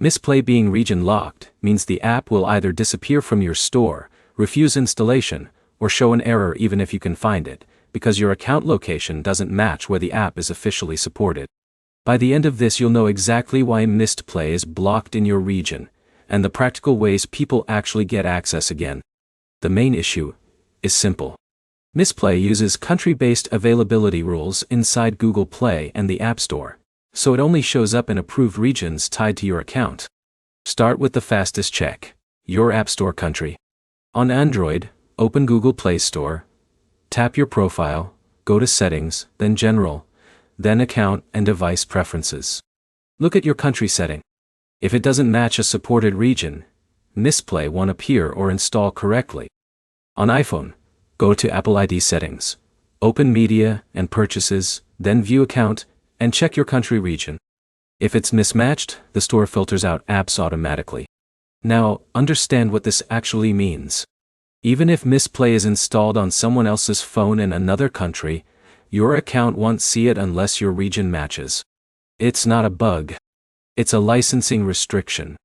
Mistplay being region locked means the app will either disappear from your store, refuse installation, or show an error even if you can find it, because your account location doesn't match where the app is officially supported. By the end of this, you'll know exactly why Mistplay is blocked in your region, and the practical ways people actually get access again. The main issue is simple. Mistplay uses country-based availability rules inside Google Play and the App Store, so it only shows up in approved regions tied to your account. Start with the fastest check: your App Store country. On Android, open Google Play Store, tap your profile, go to Settings, then General, then Account and Device Preferences. Look at your country setting. If it doesn't match a supported region, Mistplay won't appear or install correctly. On iPhone, go to Apple ID Settings, open Media and Purchases, then View Account, and check your country region. If it's mismatched, the store filters out apps automatically. Now, understand what this actually means. Even if Mistplay is installed on someone else's phone in another country, your account won't see it unless your region matches. It's not a bug. It's a licensing restriction.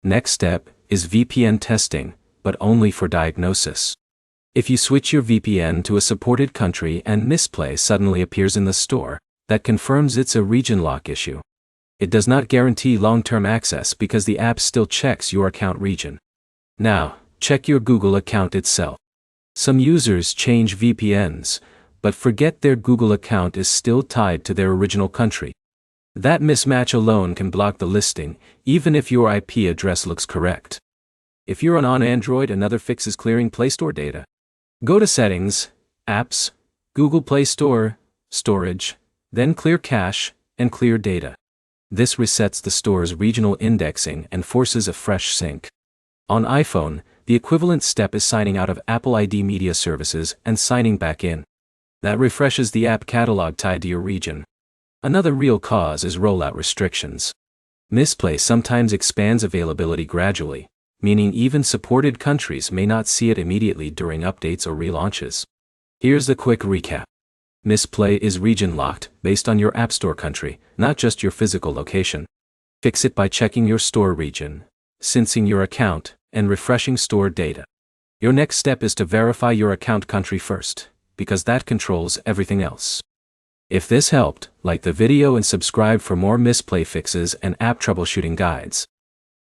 Next step is VPN testing, but only for diagnosis. If you switch your VPN to a supported country and Mistplay suddenly appears in the store, that confirms it's a region lock issue. It does not guarantee long-term access because the app still checks your account region. Now, check your Google account itself. Some users change VPNs, but forget their Google account is still tied to their original country. That mismatch alone can block the listing, even if your IP address looks correct. If you're on Android, another fix is clearing Play Store data. Go to Settings, Apps, Google Play Store, Storage, then Clear Cache and Clear Data. This resets the store's regional indexing and forces a fresh sync. On iPhone, the equivalent step is signing out of Apple ID Media Services and signing back in. That refreshes the app catalog tied to your region. Another real cause is rollout restrictions. Mistplay sometimes expands availability gradually, meaning even supported countries may not see it immediately during updates or relaunches. Here's the quick recap. Mistplay is region locked based on your App Store country, not just your physical location. Fix it by checking your store region, syncing your account, and refreshing store data. Your next step is to verify your account country first, because that controls everything else. If this helped, like the video and subscribe for more Mistplay fixes and app troubleshooting guides.